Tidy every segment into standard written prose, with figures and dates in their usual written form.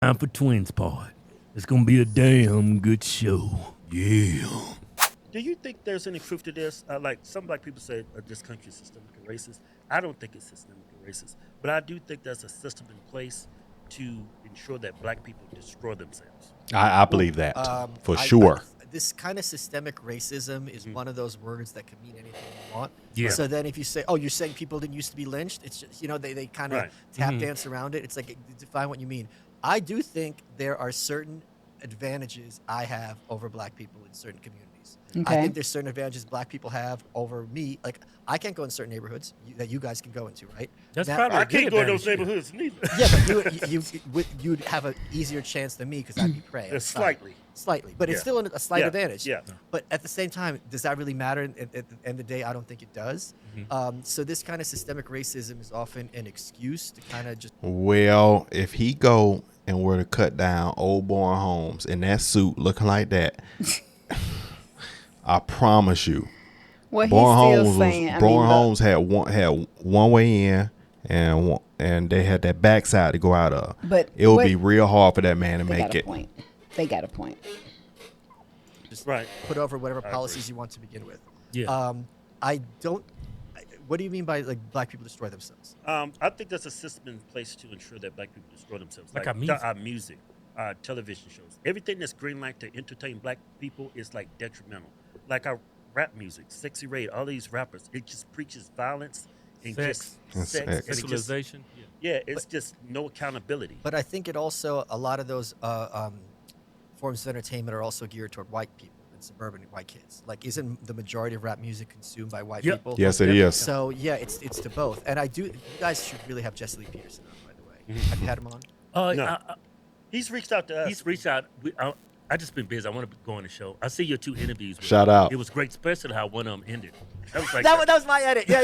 Time for Twins Pod. It's gonna be a damn good show. Yeah. Do you think there's any truth to this? Like some black people say this country is systemically racist. I don't think it's systemically racist, but I do think there's a system in place to ensure that black people destroy themselves. I believe that for sure. This kind of systemic racism is one of those words that can mean anything you want. Yeah. So then if you say, oh, you're saying people didn't used to be lynched, it's just, they kind of Right. tap dance around it. It's like, define what you mean. I do think there are certain advantages I have over black people in certain communities. I Okay. think there's certain advantages black people have over me. Like, I can't go in certain neighborhoods that you guys can go into, right? That's Now- probably I a good can't go to those advantage, yeah. neighborhoods neither. Yeah, but you'd have an easier chance than me because I'd be prey. Just slightly. Slightly, but it's Yeah. still a slight Yeah, advantage. yeah. But at the same time, does that really matter? At the end of the day, I don't think it does. So this kind of systemic racism is often an excuse to kind of just. Well, if he go and were to cut down old Born Homes in that suit looking like that, I promise you, Well, he's Born still Homes saying. was, Born Homes had one way in and they had that backside to go out of. But it would what- be real hard for that man to They make got a it. point. They got a point. Just Right. put over whatever agree. policies you want to begin with. Yeah. I don't. What do you mean by like black people destroy themselves? I think there's a system in place to ensure that black people destroy themselves. Like our music. Our music, our television shows. Everything that's green light to entertain black people is like detrimental. Like our rap music, Sexy Ray, all these rappers, it just preaches violence and Sex. just sex. And it just, Sexualization. yeah, it's just no accountability. But I think it also a lot of those forms of entertainment are also geared toward white people and suburban white kids. Like, isn't the majority of rap music consumed by white Yep. people? Yes, it is. So yeah, it's to both. And I do. You guys should really have Jesse Lee Peterson on, by the way. Have you had him on? No. He's reached out to us. He's reached out. I just been busy. I want to go on the show. I see your two interviews. With Shout him. out. It was great, especially how one of them ended. That was like That was my edit. Yeah.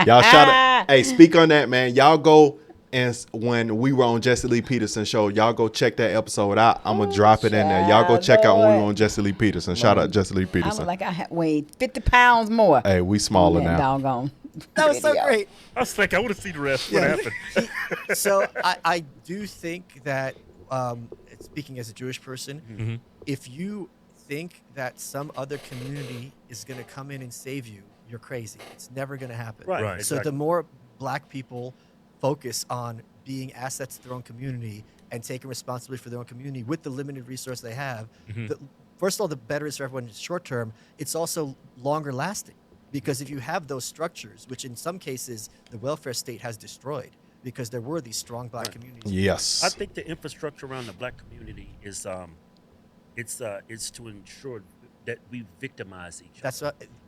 Y'all shout out. Hey, speak on that, man. Y'all go and when we were on Jesse Lee Peterson show, y'all go check that episode out. I'm gonna drop it in there. Y'all go check out when we were on Jesse Lee Peterson. Shout out Jesse Lee I was Peterson. like, I weighed 50 pounds more. Hey, we smaller than now. Doggone. That was so video. great. I was like, I want to see the rest. Yeah. What happened? So I do think that speaking as a Jewish person, if you think that some other community is going to come in and save you, you're crazy. It's never going to happen. Right. Right. So the more black people focus on being assets to their own community and taking responsibility for their own community with the limited resource they have, first of all, the better it is for everyone in the short term. It's also longer lasting because if you have those structures, which in some cases the welfare state has destroyed because there were these strong black communities. Yes. I think the infrastructure around the black community is it's to ensure that we victimize each other. That's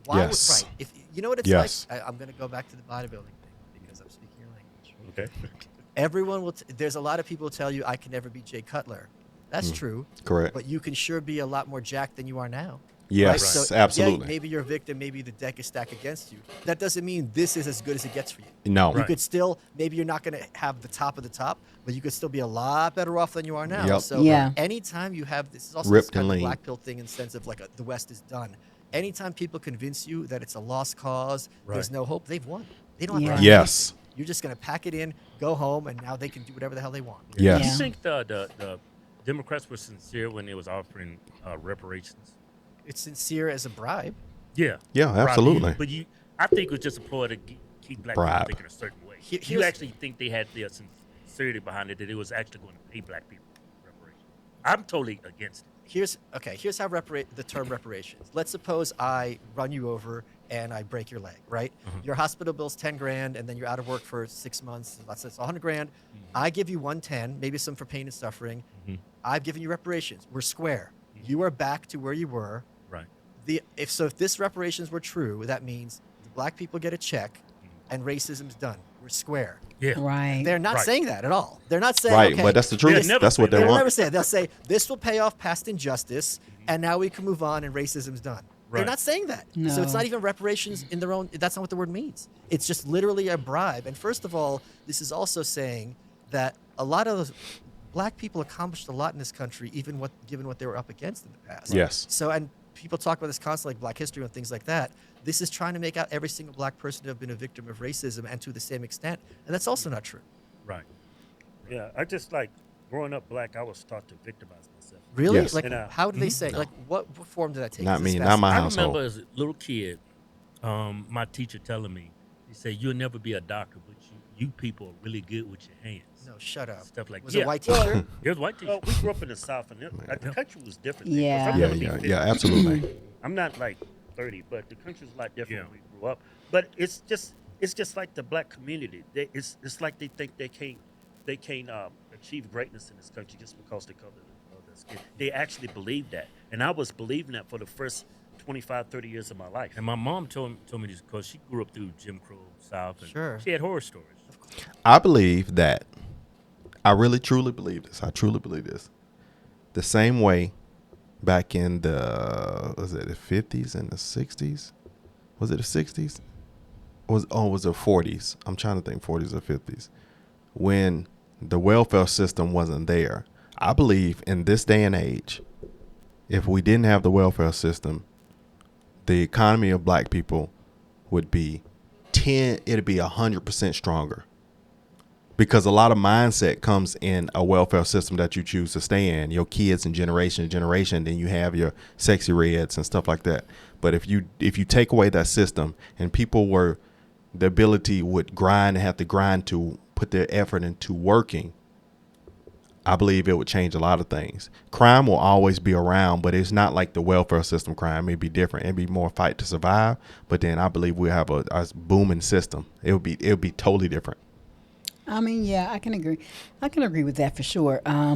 why Yes. right. If you know what it's Yes. like, I'm going to go back to the bodybuilding thing because I'm speaking your language. Okay. Everyone will. There's a lot of people who tell you I can never be Jay Cutler. That's true. Correct. But you can sure be a lot more jacked than you are now. Yes, So, absolutely. Yeah, maybe you're a victim. Maybe the deck is stacked against you. That doesn't mean this is as good as it gets for you. No. You could still, maybe you're not going to have the top of the top, but you could still be a lot better off than you are now. Yep. So Yeah. anytime you have, this is also Ripped this kind and of lean. black pill thing in the sense of like the West is done. Anytime people convince you that it's a lost cause, there's no hope, they've won. They don't have Yeah. to do Yes. anything. You're just going to pack it in, go home, and now they can do whatever the hell they want. Yes. Do you Yeah. think the Democrats were sincere when they was offering reparations? It's sincere as a bribe. Yeah. Yeah, Bribe. absolutely. But I think it was just a ploy to keep black Bribe. people thinking a certain way. Here's- You actually think they had their sincerity behind it, that it was actually going to pay black people reparations? I'm totally against it. Here's how the term reparations. Let's suppose I run you over and I break your leg, right? Your hospital bill's 10 grand and then you're out of work for 6 months. That's 100 grand. I give you 110, maybe some for pain and suffering. I've given you reparations. We're square. You are back to where you were. Right. If this reparations were true, that means the black people get a check and racism's done. We're square. Yeah. Right. They're not Right. saying that at all. They're not saying, Right, okay, but that's the truth. never That's what say they that. they'll never want. say it. They'll say this will pay off past injustice, and now we can move on, and racism's done. They're Right. not saying that. So it's No. not even reparations in their own. That's not what the word means. It's just literally a bribe. And first of all, this is also saying that a lot of those black people accomplished a lot in this country, given what they were up against in the past. Yes. So and people talk about this constantly, like Black history and things like that. This is trying to make out every single black person to have been a victim of racism, and to the same extent, and that's also not true. Right. Yeah, I just like growing up black, I was taught to victimize myself. Really? Yes. Like, And, how do they say? No. Like, what form did that take? Not Is this me, not my I household. remember as a little kid, my teacher telling me, he said, "You'll never be a doctor, but you people are really good with your hands." No, shut up. Stuff like Was yeah. it white Well, teacher? it was white teacher. Well, we grew up in the South, and the country was different. then, 'cause Yeah. I'm Yeah, gonna be yeah, 50. yeah, absolutely. I'm not like 30, but the country was a lot different Yeah. when we grew up. But it's just like the black community. It's like they think they can't achieve greatness in this country just because they color their skin. They actually believe that, and I was believing that for the first 25, 30 years of my life. And my mom told me this because she grew up through Jim Crow South, and Sure. she had horror stories. I believe that. I really truly believe this. I truly believe this. The same way back in the 50s and the 60s? Was it the 60s? Was it 40s? I'm trying to think 40s or 50s. When the welfare system wasn't there. I believe in this day and age, if we didn't have the welfare system, the economy of black people would be it'd be 100% stronger. Because a lot of mindset comes in a welfare system that you choose to stay in, your kids and generation to generation, then you have your sexy reds and stuff like that. But if you take away that system and people were, the ability would grind and have to grind to put their effort into working, I believe it would change a lot of things. Crime will always be around, but it's not like the welfare system crime. It'd be different. It'd be more fight to survive. But then I believe we'll have a booming system. It would be totally different. I mean, yeah, I can agree. I can agree with that for sure. I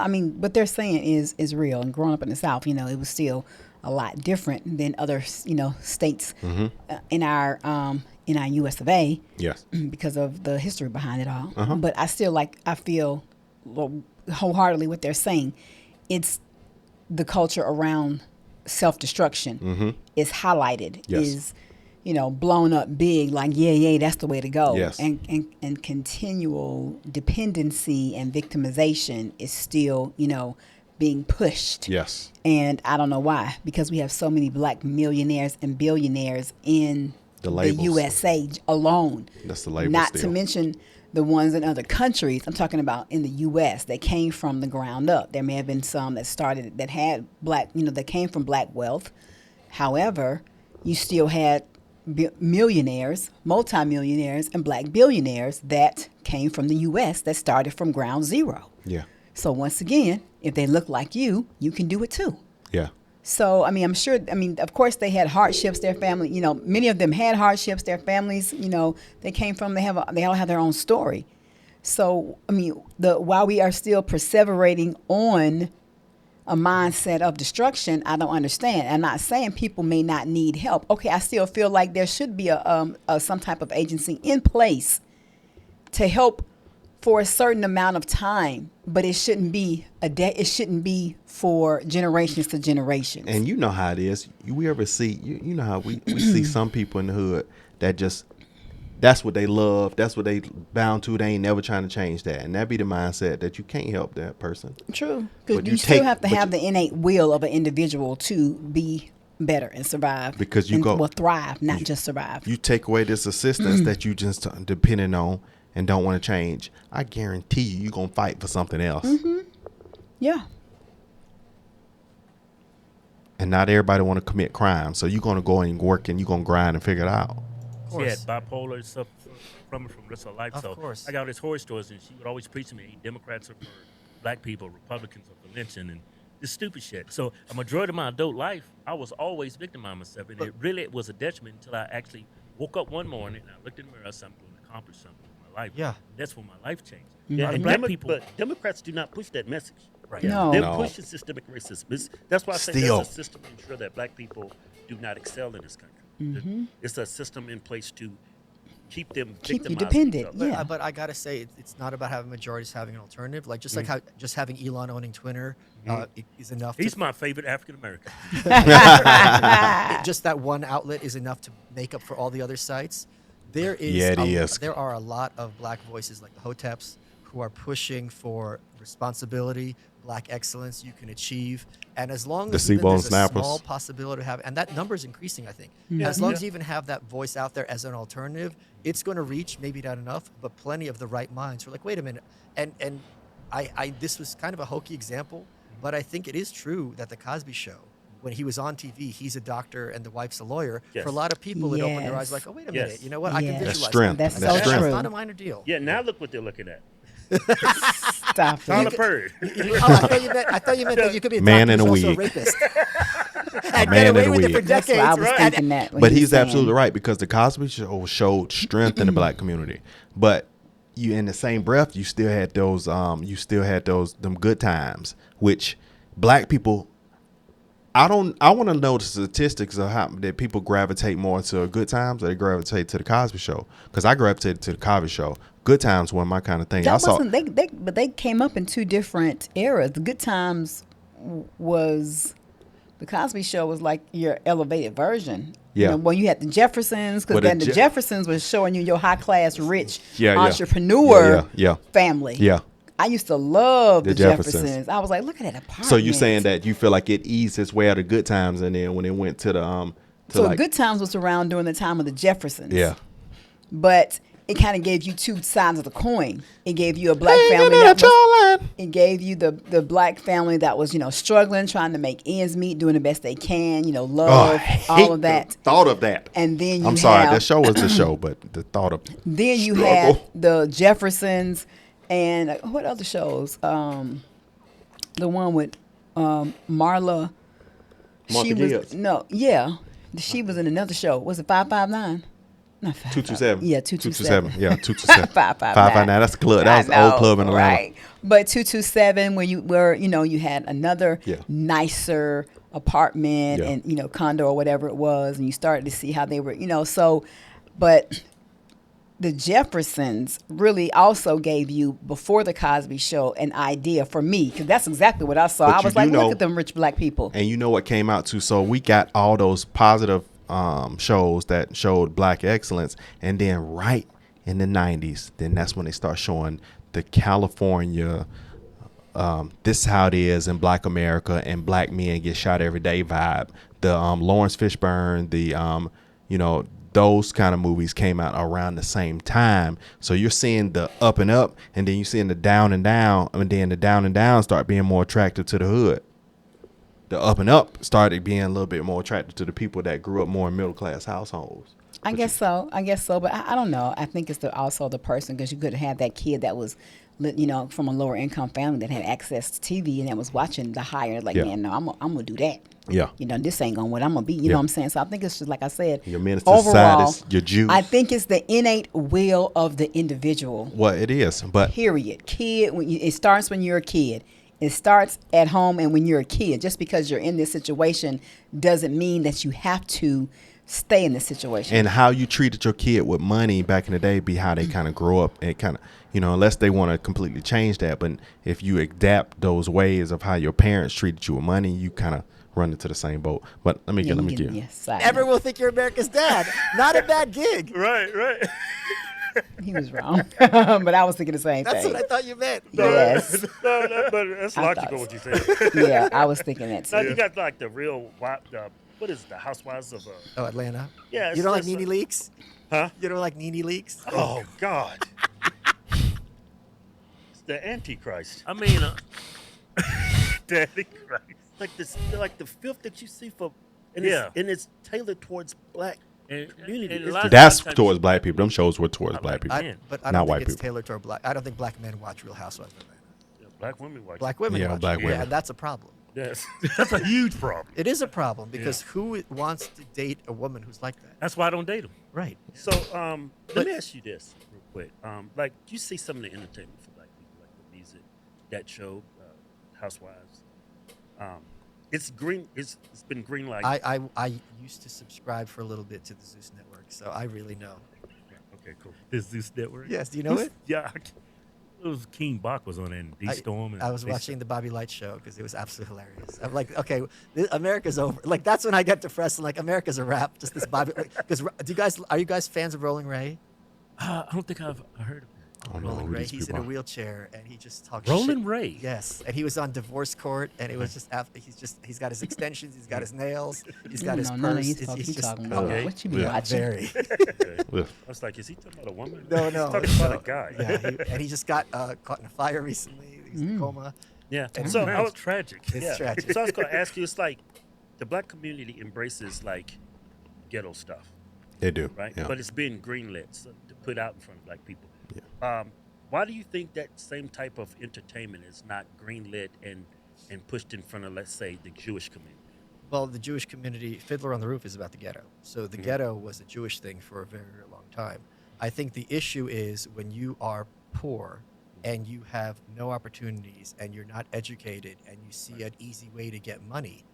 mean, what they're saying is real. And growing up in the South, it was still a lot different than other, states in our U.S. of A. Yes. Because of the history behind it all. Uh-huh. But I feel wholeheartedly what they're saying. It's the culture around self-destruction is highlighted. Yes. Is blown up big, like, yeah, that's the way to go. Yes. And continual dependency and victimization is still, being pushed. Yes. And I don't know why, because we have so many black millionaires and billionaires in The the labels. USA alone. That's the label Not still. to mention the ones in other countries. I'm talking about in the U.S. They came from the ground up. There may have been some that had black, that came from black wealth. However, you still had millionaires, multimillionaires, and black billionaires that came from the U.S. that started from ground zero. Yeah. So once again, if they look like you can do it too. Yeah. So, I'm sure, of course they had hardships, their family, many of them had hardships, their families, they came from, they all have their own story. So, while we are still perseverating on a mindset of destruction, I don't understand. I'm not saying people may not need help. Okay, I still feel like there should be some type of agency in place to help for a certain amount of time, but it shouldn't be it shouldn't be for generations to generations. And you know how it is. We ever see, you know how we see some people in the hood that just, that's what they love. That's what they bound to. They ain't never trying to change that. And that be the mindset that you can't help that person. True, But because you you still have to but have the innate will of an individual to be better and survive. Because you and thrive, not just survive. You take away this assistance that you just depending on and don't want to change. I guarantee you're going to fight for something else. Yeah. And not everybody want to commit crime. So you're going to go and work and you're going to grind and figure it out. She had bipolar and stuff from the rest of her life. Of So course. I got all these horror stories, and she would always preach to me, Democrats are for black people, Republicans are for lynching, and this stupid shit. So a majority of my adult life, I was always victimizing myself, and it really was a detriment until I actually woke up one morning and I looked in the mirror and said, I'm going to accomplish something in my life. Yeah. That's when my life changed. Yeah, And and black people, but Democrats do not push that message. right? No. They're No. pushing systemic racism. That's why I say Still. there's a system to ensure that black people do not excel in this country. It's a system in place to keep them Keep you victimizing dependent, each other. yeah. But I gotta say, it's not about having majorities having an alternative. Like just like how just having Elon owning Twitter is enough. He's to, my favorite African American. just that one outlet is enough to make up for all the other sites. There is Yeah, it is. There are a lot of black voices like the Hoteps who are pushing for responsibility, black excellence you can achieve, and as long The as Seabold there's a snappers. small possibility to have, and that number is increasing, I think. Yeah. As long Yeah. as you even have that voice out there as an alternative, it's going to reach maybe not enough, but plenty of the right minds who are like, wait a minute, and this was kind of a hokey example, but I think it is true that the Cosby Show, when he was on TV, he's a doctor and the wife's a lawyer. Yes. For a lot of people, it opened their eyes Yes. like, oh, wait a Yes. minute. You know what? I can Yes. visualize That's strength. That's That's so strength. true. It's not a minor deal. Yeah, now look what they're looking at. Stop Tyler it. Perry. Oh, I thought you meant that you could be a Man doctor in a who's also wig. rapist. And man get in away a with it wig. for That's decades. what I was right. thinking that. when But he he's was saying. absolutely right, because the Cosby Show showed strength in the black community. But you, in the same breath, you still had those them good times, which black people. I want to know the statistics of how that people gravitate more to good times or they gravitate to the Cosby Show. Because I gravitated to the Cosby Show. Good times weren't my kind of thing. I That saw. wasn't but they came up in two different eras. The Good Times was the Cosby Show was like your elevated version. Yeah. You know, when you had the Jeffersons, because Well, the then the Je- Jeffersons was showing you your high class, rich Yeah, yeah. entrepreneur Yeah. family. Yeah. I used to love the The Jeffersons. Jeffersons. I was like, look at that apartment. So you're saying that you feel like it eased its way out of good times, and then when it went to the So Good Times was around during the time of the Jeffersons. yeah. But it kind of gave you two sides of the coin. It gave you a black family that was, it gave you the black family that was, struggling, trying to make ends meet, doing the best they can, love, all of that. Thought of that. And then I'm sorry, that show was the show, but the thought of then you struggle. had the Jeffersons and what other shows? The one with Marla. Martha Gibbs. She was in another show. Was it 559? Not 227. Yeah, 227. 227. Yeah, 227. 559. That's the club. That was the old club in Atlanta. Right. But 227, where you had another Yeah. nicer apartment Yeah. and condo or whatever it was, and you started to see how they were, but the Jeffersons really also gave you, before the Cosby Show, an idea for me, because that's exactly what I saw. But I you was do like, know- look at them rich black people. And you know what came out too? So we got all those positive shows that showed black excellence, and then right in the 90s, then that's when they start showing the California, this is how it is in black America, and black men get shot every day vibe. The Lawrence Fishburne, those kind of movies came out around the same time. So you're seeing the up and up, and then you're seeing the down and down, and then the down and down start being more attractive to the hood. The up and up started being a little bit more attractive to the people that grew up more in middle class households. I guess so, but I don't know. I think it's also the person, because you could have that kid that was, from a lower income family that had access to TV and that was watching the higher, Yeah. man, no, I'm gonna do that. Yeah. This ain't gonna what I'm gonna be. You Yeah. know what I'm saying? So I think it's just like I said. Your minister overall, side is your Jew. I think it's the innate will of the individual. Well, it is, but Period. Kid, it starts when you're a kid. It starts at home and when you're a kid. Just because you're in this situation doesn't mean that you have to stay in this situation. and how you treated your kid with money back in the day be how they kind of grow up. And kind of, unless they want to completely change that. But if you adapt those ways of how your parents treated you with money, you kind of run into the same boat. But let me get you. Yes, Everyone will think you're America's dad. Not a bad gig. Right. he was wrong, but I was thinking the same That's thing. what I thought you meant. Yes. No, but that's I logical thought what you said. Yeah, I was thinking that Now too. you got like the real what is it, the Housewives of Oh, Atlanta. Yeah, it's You don't like just Nene Leaks? huh? You don't like Nene Leaks? Oh God. It's the Antichrist. I mean, The Antichrist. Like the filth that you see and Yeah. it's tailored towards black community. and a It's lot of That's times towards you- black people. Them shows were towards black people. Man. But I Not don't white think it's people. tailored toward black. I don't think black men watch Real Housewives of Atlanta. black women watch. Black women Yeah, watch black it. women. Yeah, and that's a problem. Yes. that's a huge problem. It is a problem because who wants to date a woman who's like that? That's why I don't date them. Right. So let me ask you this real quick. Like you see some of the entertainment for black people, like the music, that show, Housewives. It's green. It's been green light. I used to subscribe for a little bit to the Zeus Network, so I really know. Okay, cool. This Zeus Network. Yes, do you know it? Yeah. It was King Bach was on it, and D Storm. I was watching the Bobby Light show because it was absolutely hilarious. I'm like, okay, America's over. Like that's when I get depressed. And like America's a wrap. Just this Bobby. Because are you guys fans of Rolling Ray? I don't think I've heard of it. I don't know Rolling who Ray. these He's in people a are. wheelchair and he just talks. Rolling shit. Ray. Yes, and he was on divorce court, and it was just after he's got his extensions, he's got his nails, he's got his no, purse. he's He's just talking about okay. what you be Yeah. watching. very. Yeah. I was like, is he talking about a woman? No, He's no. talking about a guy. Yeah, and he just got caught in a fire recently. he's in a coma. Yeah. And So Man, I was it's tragic. It's tragic. So I was going to ask you, it's like the black community embraces like ghetto stuff, They do. right? Yeah. But it's being greenlit so, to put out in front of black people. Why do you think that same type of entertainment is not greenlit and pushed in front of, let's say, the Jewish community? Well, the Jewish community, Fiddler on the Roof is about the ghetto. So the ghetto was a Jewish thing for a very, very long time. I think the issue is when you are poor and you have no opportunities and you're not educated and you see an easy way to get money,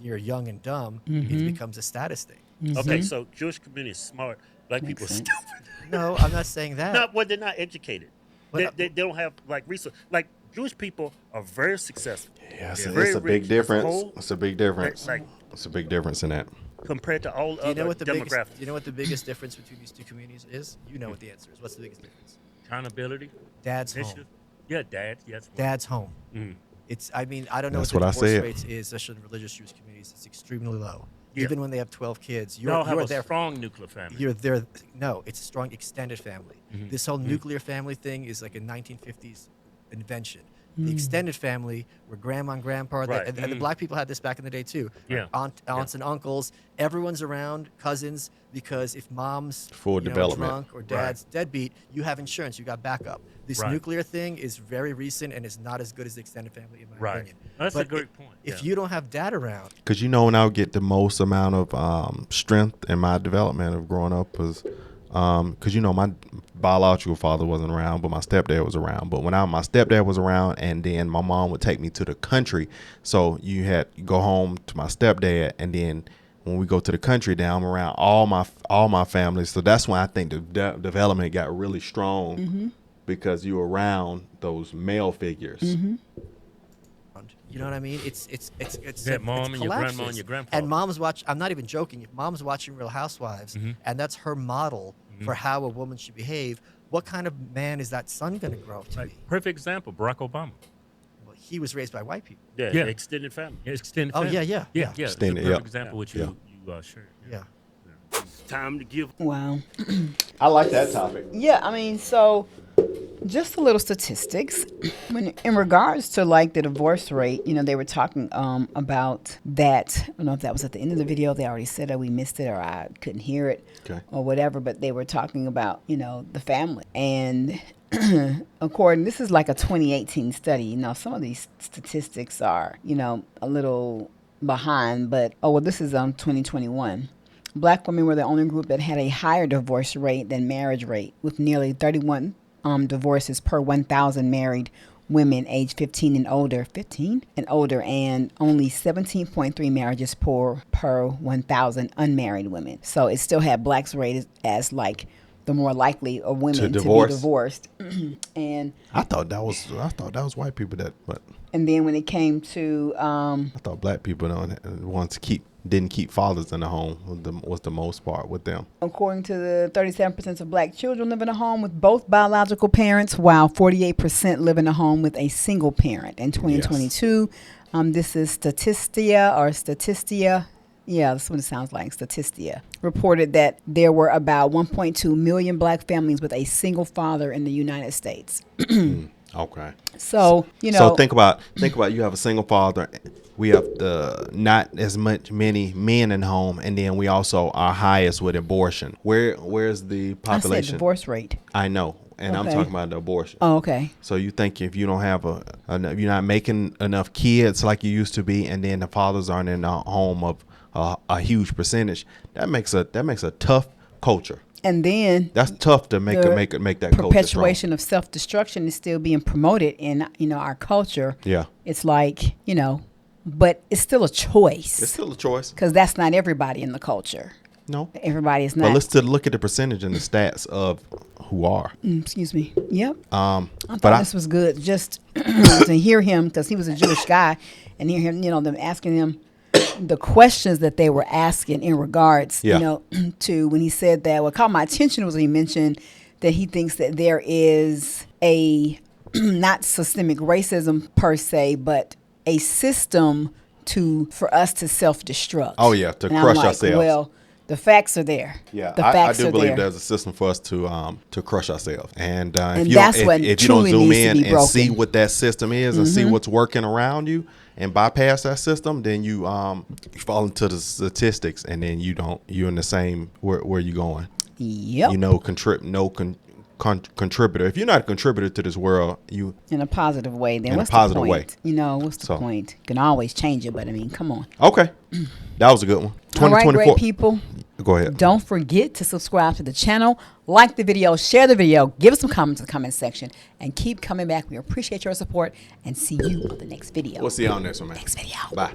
you're young and dumb, it becomes a status thing. Okay, so Jewish community is smart. Black people are sense. stupid. No, I'm not saying that. No, well, they're not educated. But- They don't have like resources. Like Jewish people are very successful. Yeah, it's, Very it's a big rich as a difference. whole. It's a big difference. Like- It's a big difference in that. Compared to all Do you other know what the demographics. biggest? Do you know what the biggest difference between these two communities is? You know what the answer is. What's the biggest difference? Accountability. Dad's home. Initiative. Yeah, dad. Yes. Dad's home. Mhm. It's. I mean, I don't know That's what the what I divorce said. rates is, especially in religious Jewish communities. It's extremely low. Yeah. Even when they have 12 kids, You you're, all have you're a there. strong nuclear family. You're there. No, it's a strong extended family. This whole nuclear family thing is like a 1950s invention. The extended family, where grandma and grandpa, are there, Right. and the black people had this back in the day too. Yeah. Aunts and uncles, everyone's around, cousins, because if mom's Full development. drunk or dad's deadbeat, you have insurance, you got backup. This Right. nuclear thing is very recent and is not as good as the extended family, in my Right. opinion. That's a But great point. If Yeah. you don't have dad around, Because when I would get the most amount of strength in my development of growing up was because my biological father wasn't around, but my stepdad was around. But when my stepdad was around, and then my mom would take me to the country, so you go home to my stepdad, and then when we go to the country, now I'm around all my family. So that's when I think the development got really strong because you're around those male figures. you know what I mean? It's Yeah, mom it's and your grandma and collapses. your grandfather. And mom's I'm not even joking. If mom's watching Real Housewives, and that's her model for how a woman should behave, what kind of man is that son going to grow up to be? Perfect example, Barack Obama. Well, he was raised by white people. Yeah, Yeah. extended family. Extended Oh, family. yeah. Yeah, yeah. It's a Extended, perfect yeah. example what Yeah. you shared. Yeah. Time to give. Wow. I like that topic. Yeah, I mean, so just a little statistics. When in regards to like the divorce rate, they were talking about that. I don't know if that was at the end of the video. They already said that we missed it or I couldn't hear it Okay. or whatever. But they were talking about the family and. This is like a 2018 study. Some of these statistics are, a little behind, but this is 2021. Black women were the only group that had a higher divorce rate than marriage rate, with nearly 31 divorces per 1,000 married women aged 15 and older, and only 17.3 marriages per 1,000 unmarried women. So it still had blacks rated as like the more likely of women to be divorce. divorced. And I thought that was white people but and then when it came to I thought black people didn't keep fathers in the home was the most part with them. according to the 37% of black children live in a home with both biological parents, while 48% live in a home with a single parent. In 2022, this is Statistia. Yeah, that's what it sounds like. Statistia reported that there were about 1.2 million black families with a single father in the United States. Okay. So, So think about you have a single father. We have not as many men in home, and then we also are highest with abortion. Where's the population? I said divorce rate. I know, and I'm Okay. talking about the abortion. Oh, okay. So you think if you don't have you're not making enough kids like you used to be, and then the fathers aren't in a home of a huge percentage, that makes a tough culture. And then That's tough to make the that culture strong. perpetuation of self-destruction is still being promoted in our culture. Yeah, It's like but it's still a choice it's still a choice. because that's not everybody in the culture. No, Everybody is but not. let's look at the percentage and the stats of who are. Excuse me. Yep. I I thought this was good just to hear him because he was a Jewish guy and hear him, them asking him the questions that they were asking in regards, Yeah. to when he said that. What caught my attention was when he mentioned that he thinks that there is a not systemic racism per se, but a system for us to self-destruct. Oh, yeah, to And I'm crush like, ourselves. Well, The facts are there. Yeah, the I facts do are believe there. there's a system for us to crush ourselves, and And if you that's don't, what if you don't truly zoom needs to in be and see broken. what that system is and see what's working around you and bypass that system, then you fall into the statistics, and then you're in the same where you going. Yep. You know, contributor. If you're not a contributor to this world, you In a positive way, then In a what's positive the way. point? You know, what's the So. point? You can always change it, but I mean, come on. okay. That was a good one. All right, 2024. great people. Go ahead. Don't forget to subscribe to the channel, like the video, share the video, give us some comments in the comment section, and keep coming back. We appreciate your support, and see you on the next video. We'll see y'all next one, man. Next video. Bye.